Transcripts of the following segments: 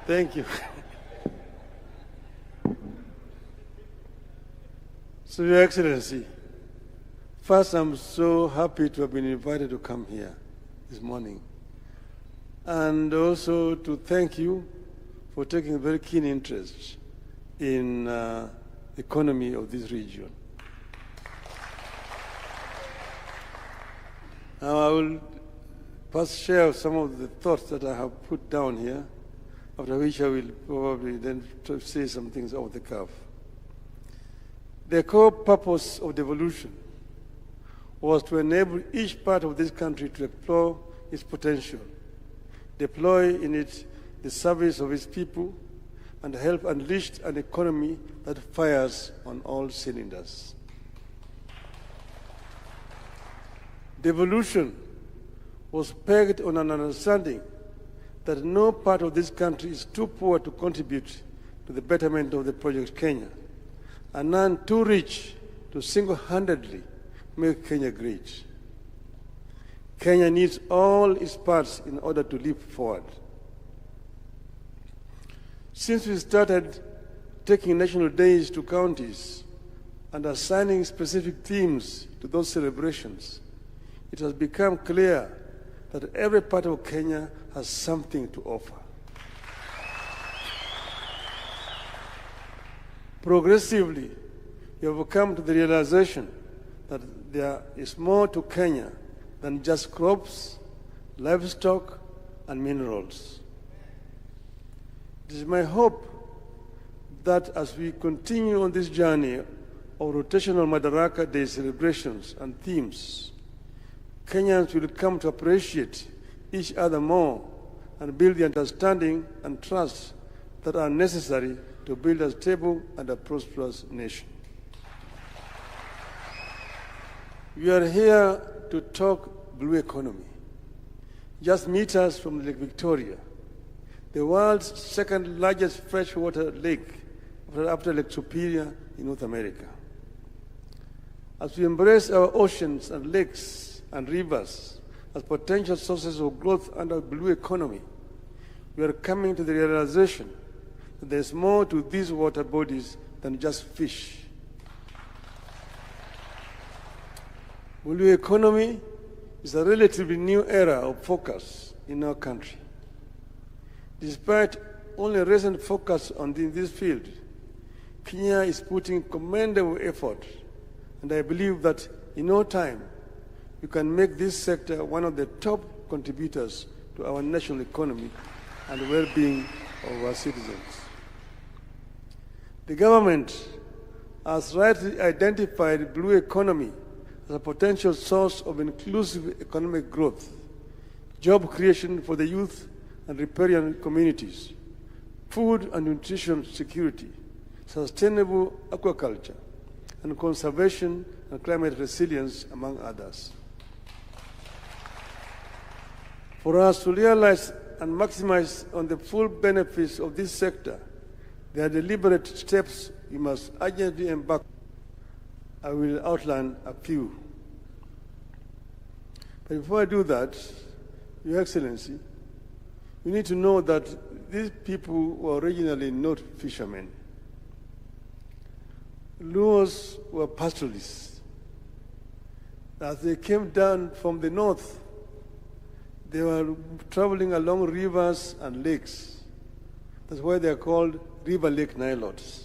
Thank you. So, Your Excellency, first, I'm so happy to have been invited to come here this morning, and also to thank you for taking a very keen interest in the economy of this region. Now, I will first share some of the thoughts that I have put down here, after which I will probably then say some things off the cuff. The core purpose of devolution was to enable each part of this country to explore its potential, deploy in it the service of its people, and help unleash an economy that fires on all cylinders. Devolution was pegged on an understanding that no part of this country is too poor to contribute to the betterment of the Project Kenya, and none too rich to single-handedly make Kenya great. Kenya needs all its parts in order to leap forward. Since we started taking national days to counties and assigning specific themes to those celebrations, it has become clear that every part of Kenya has something to offer. Progressively, we have come to the realization that there is more to Kenya than just crops, livestock, and minerals. It is my hope that as we continue on this journey of rotational Madaraka Day celebrations and themes, Kenyans will come to appreciate each other more and build the understanding and trust that are necessary to build a stable and a prosperous nation. We are here to talk blue economy. Just meters from Lake Victoria, the world's second largest freshwater lake after Lake Superior in North America. As we embrace our oceans and lakes and rivers as potential sources of growth under blue economy, we are coming to the realization that there is more to these water bodies than just fish. Blue economy is a relatively new era of focus in our country. Despite only recent focus on this field, Kenya is putting commendable effort, and I believe that in no time we can make this sector one of the top contributors to our national economy and the well-being of our citizens. The government has rightly identified blue economy as a potential source of inclusive economic growth, job creation for the youth and riparian communities, food and nutrition security, sustainable aquaculture, and conservation and climate resilience, among others. For us to realize and maximize on the full benefits of this sector, there are deliberate steps we must urgently embark on. I will outline a few. But before I do that, Your Excellency, you need to know that these people were originally not fishermen. Luos were pastoralists. As they came down from the north, they were traveling along rivers and lakes. That's why they are called river lake Nilotes.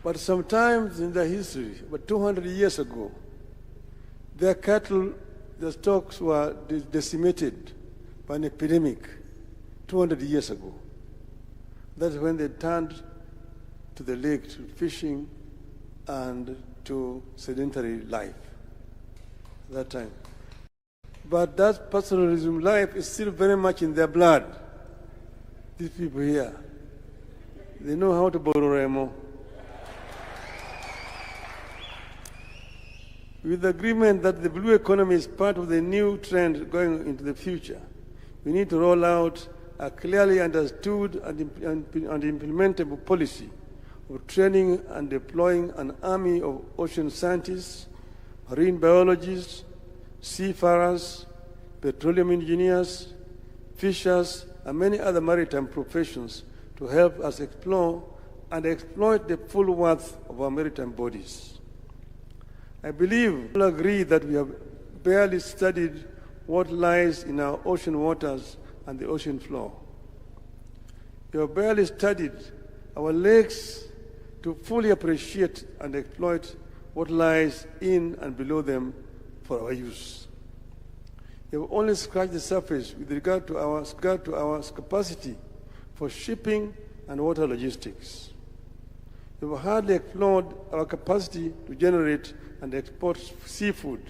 But sometimes in their history, about 200 years ago, their cattle, their stocks were decimated by an epidemic 200 years ago. That's when they turned to the lake, to fishing and to sedentary life at that time. But that pastoralism life is still very much in their blood. These people here, they know how to borrow remo. With the agreement that the blue economy is part of the new trend going into the future, we need to roll out a clearly understood and implementable policy of training and deploying an army of ocean scientists, marine biologists, seafarers, petroleum engineers, fishers, and many other maritime professions to help us explore and exploit the full worth of our maritime bodies. I believe we'll agree that we have barely studied what lies in our ocean waters and the ocean floor. We have barely studied our lakes to fully appreciate and exploit what lies in and below them for our use. We have only scratched the surface with regard to our capacity for shipping and water logistics. We have hardly explored our capacity to generate and export seafood,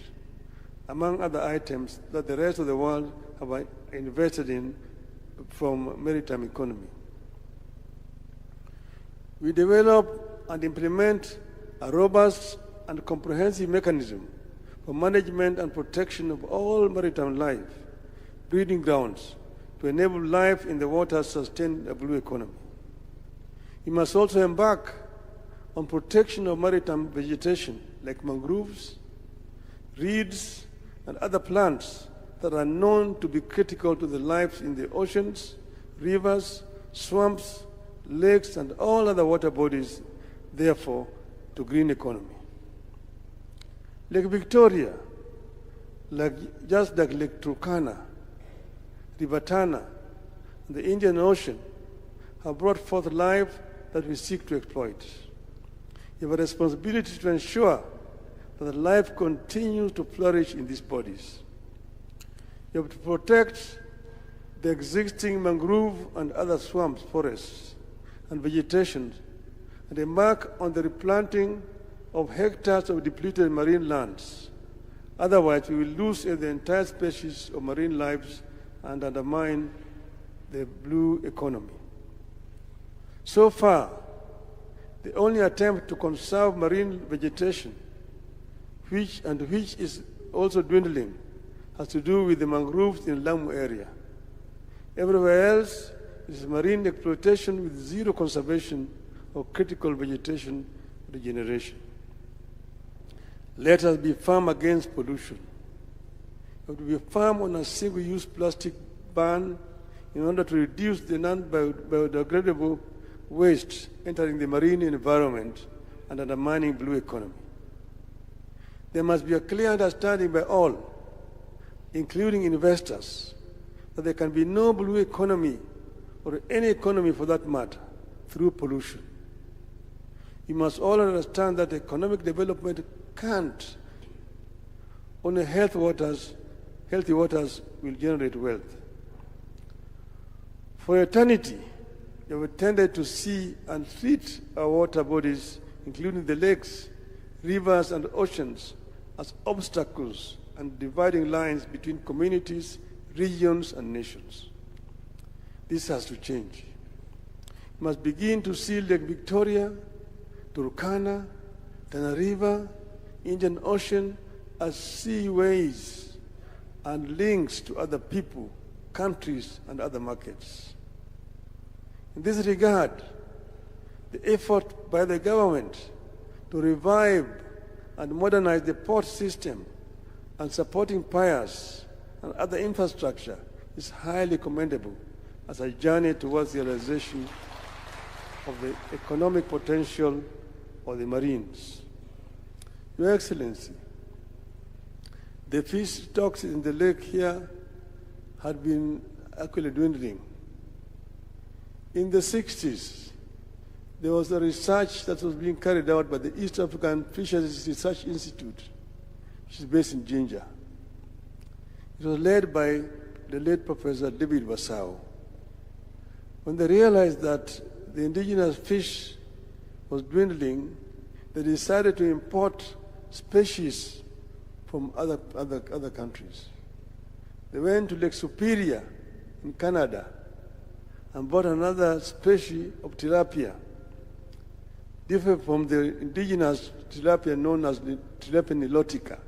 among other items that the rest of the world have invested in from maritime economy. We develop and implement a robust and comprehensive mechanism for management and protection of all maritime life, breeding grounds, to enable life in the waters sustain a blue economy. We must also embark on protection of maritime vegetation like mangroves, reeds, and other plants that are known to be critical to the lives in the oceans, rivers, swamps, lakes, and all other water bodies, therefore, to green economy. Lake Victoria, just like Lake Turkana, River Tana, and the Indian Ocean, have brought forth life that we seek to exploit. We have a responsibility to ensure that life continues to flourish in these bodies. You have to protect the existing mangrove and other swamps, forests, and vegetation, and embark on the replanting of hectares of depleted marine lands. Otherwise, we will lose the entire species of marine lives and undermine the blue economy. So far, the only attempt to conserve marine vegetation, which is also dwindling, has to do with the mangroves in the Lamu area. Everywhere else, it is marine exploitation with zero conservation of critical vegetation regeneration. Let us be firm against pollution. We have to be firm on a single-use plastic ban in order to reduce the non-biodegradable waste entering the marine environment and undermining blue economy. There must be a clear understanding by all, including investors, that there can be no blue economy, or any economy for that matter, through pollution. We must all understand that economic development can't. Only healthy waters will generate wealth. For eternity, we have tended to see and treat our water bodies, including the lakes, rivers, and oceans, as obstacles and dividing lines between communities, regions, and nations. This has to change. We must begin to see Lake Victoria, Turkana, Tana River, Indian Ocean as seaways and links to other people, countries, and other markets. In this regard, the effort by the government to revive and modernize the port system and supporting piers and other infrastructure is highly commendable as a journey towards the realization of the economic potential of the Marines. Your Excellency, the fish stocks in the lake here had been actually dwindling. In the 60s, there was a research that was being carried out by the East African Fisheries Research Institute, which is based in Jinja. It was led by the late Professor David Wasau. When they realized that the indigenous fish was dwindling, they decided to import species from other countries. They went to Lake Superior in Canada and bought another species of tilapia, different from the indigenous tilapia known as the tilapia nilotica.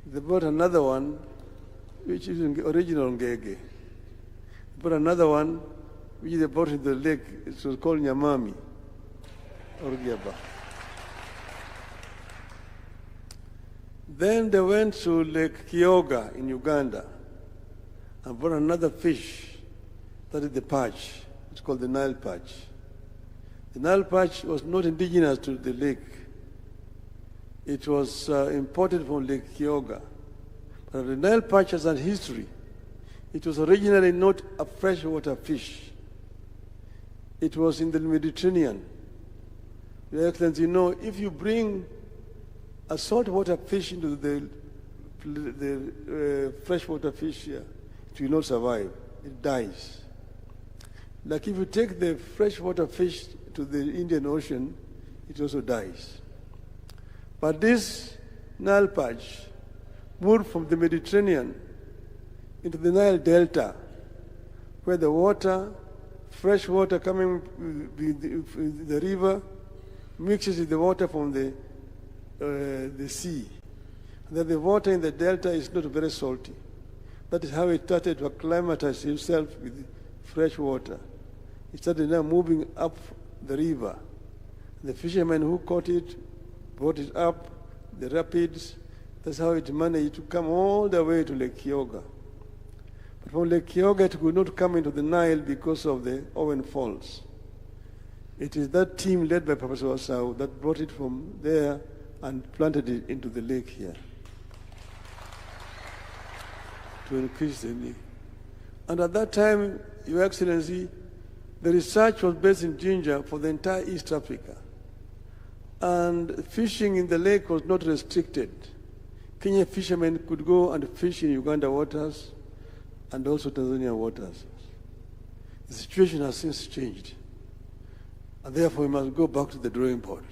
They bought another one, which is original ngege. They bought another one, which they brought in the lake. It was called nyamami, or giaba. Then they went to Lake Kyoga in Uganda and brought another fish, that is the perch. It's called the Nile perch. The Nile perch was not indigenous to the lake. It was imported from Lake Kyoga. But the Nile perch has a history. It was originally not a freshwater fish. It was in the Mediterranean. Your Excellency, you know, if you bring a saltwater fish into the freshwater fish here, it will not survive. It dies. Like if you take the freshwater fish to the Indian Ocean, it also dies. But this Nile perch moved from the Mediterranean into the Nile Delta, where the water, fresh water coming with the river, mixes with the water from the sea. And then the water in the delta is not very salty. That is how it started to acclimatize himself with fresh water. It started now moving up the river. The fishermen who caught it brought it up the rapids. That's how it managed to come all the way to Lake Kyoga. But from Lake Kyoga, it could not come into the Nile because of the Owen Falls. It is that team led by Professor Wasau that brought it from there and planted it into the lake here to increase the need. And at that time, Your Excellency, the research was based in Jinja for the entire East Africa. And fishing in the lake was not restricted. Kenyan fishermen could go and fish in Uganda waters and also Tanzania waters. The situation has since changed. And therefore, we must go back to the drawing board.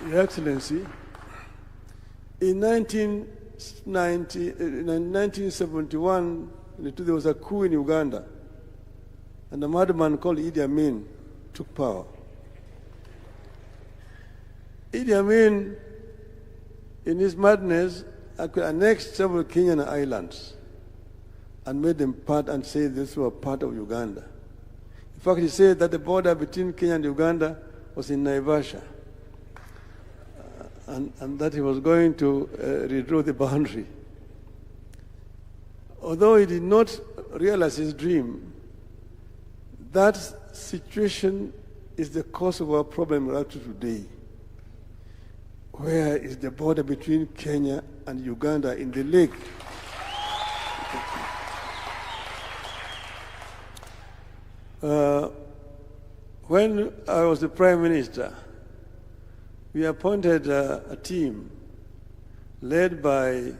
Your Excellency, in 1971, there was a coup in Uganda, and a madman called Idi Amin took power. Idi Amin, in his madness, annexed several Kenyan islands and made them part and said this were part of Uganda. In fact, he said that the border between Kenya and Uganda was in Naivasha, and that he was going to redraw the boundary. Although he did not realize his dream, that situation is the cause of our problem right to today. Where is the border between Kenya and Uganda in the lake? When I was the Prime Minister, we appointed a team led by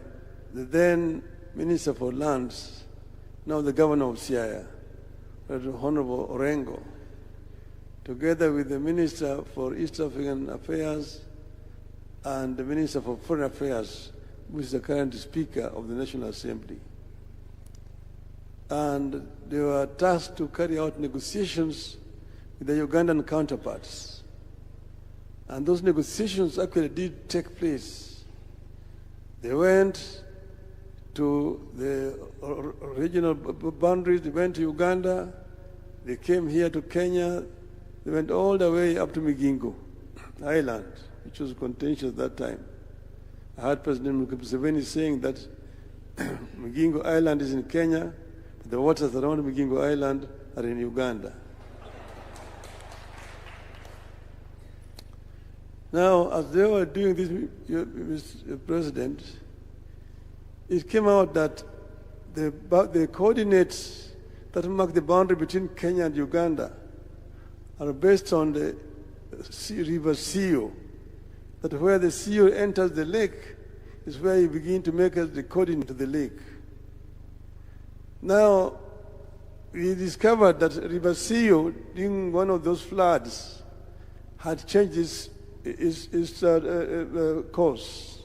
the then Minister for Lands, now the Governor of Siaya, Honorable Orengo, together with the Minister for East African Affairs and the Minister for Foreign Affairs, who is the current Speaker of the National Assembly. And they were tasked to carry out negotiations with the Ugandan counterparts. And those negotiations actually did take place. They went to the regional boundaries, they went to Uganda, they came here to Kenya, they went all the way up to Migingo Island, which was contentious at that time. I heard President Museveni saying that Migingo Island is in Kenya, but the waters around Migingo Island are in Uganda. Now, as they were doing this, Mr. President, it came out that the coordinates that mark the boundary between Kenya and Uganda are based on the river Sio, that where the Sio enters the lake is where you begin to make the coordinate to the lake. Now, we discovered that river Sio, during one of those floods, had changed its course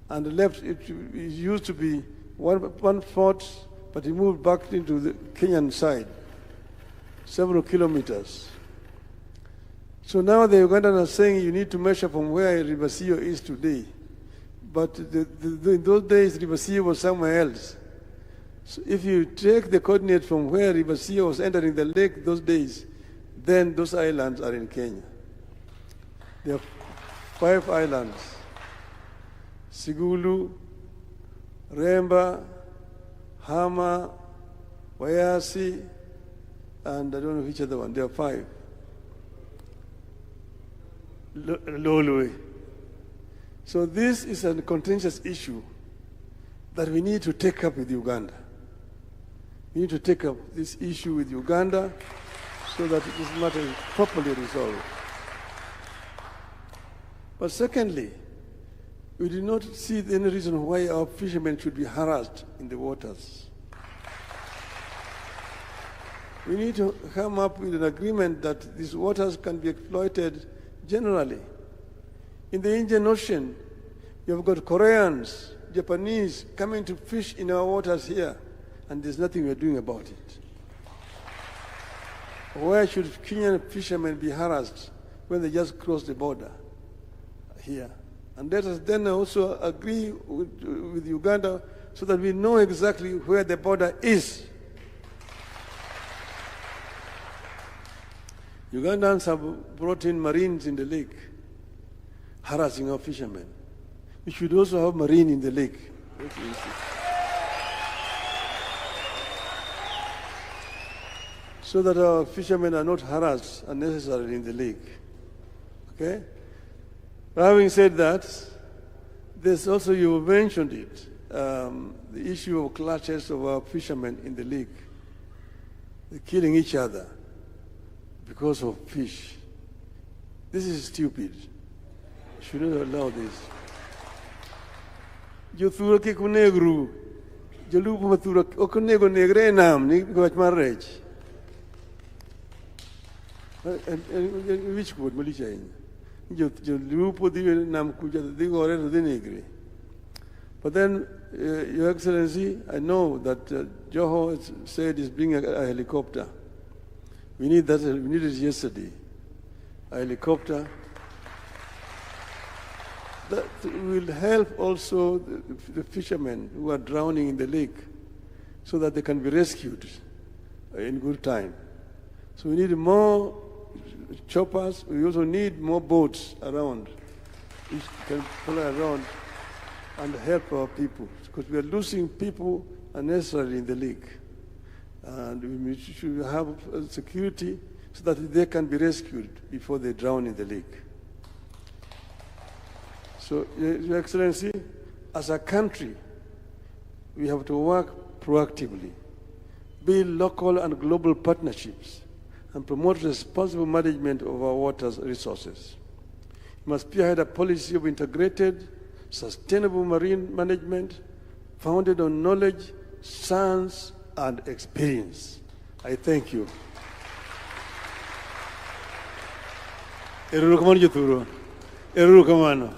and left it used to be one fort, but it moved back into the Kenyan side, several kilometers. So now the Ugandans are saying you need to measure from where River Sio is today. But in those days, River Sio was somewhere else. So if you take the coordinate from where River Sio was entering the lake those days, then those islands are in Kenya. There are 5 islands: Sigulu, Remba, Homa, Wayasi, and I don't know which other one. There are 5. Lolwe. So this is a contentious issue that we need to take up with Uganda. We need to take up this issue with Uganda so that this matter is properly resolved. But secondly, we do not see any reason why our fishermen should be harassed in the waters. We need to come up with an agreement that these waters can be exploited generally. In the Indian Ocean, you have got Koreans, Japanese coming to fish in our waters here, and there's nothing we're doing about it. Why should Kenyan fishermen be harassed when they just cross the border here? And let us then also agree with Uganda so that we know exactly where the border is. Ugandans have brought in Marines in the lake, harassing our fishermen. We should also have Marine in the lake. So that our fishermen are not harassed unnecessarily in the lake. Okay? Having said that, there's also, you mentioned it, the issue of clashes of our fishermen in the lake. They're killing each other because of fish. This is stupid. You should not allow this. Jothura kikunegru, jolupo mathura okunego negre nam ni gwach marrech. Which word malicha in? Jolupo di nam kuja di gore to di negre. But then, Your Excellency, I know that Joho said he's bringing a helicopter. We need that. We needed it yesterday. A helicopter that will help also the fishermen who are drowning in the lake, so that they can be rescued in good time. So we need more choppers. We also need more boats around, which can fly around and help our people, because we are losing people unnecessarily in the lake. And we should have security so that they can be rescued before they drown in the lake. So, Your Excellency, as a country, we have to work proactively, build local and global partnerships, and promote responsible management of our water resources. We must spearhead a policy of integrated, sustainable marine management founded on knowledge, science, and experience. I thank you. Eru kamano Joturo. Eru kamano.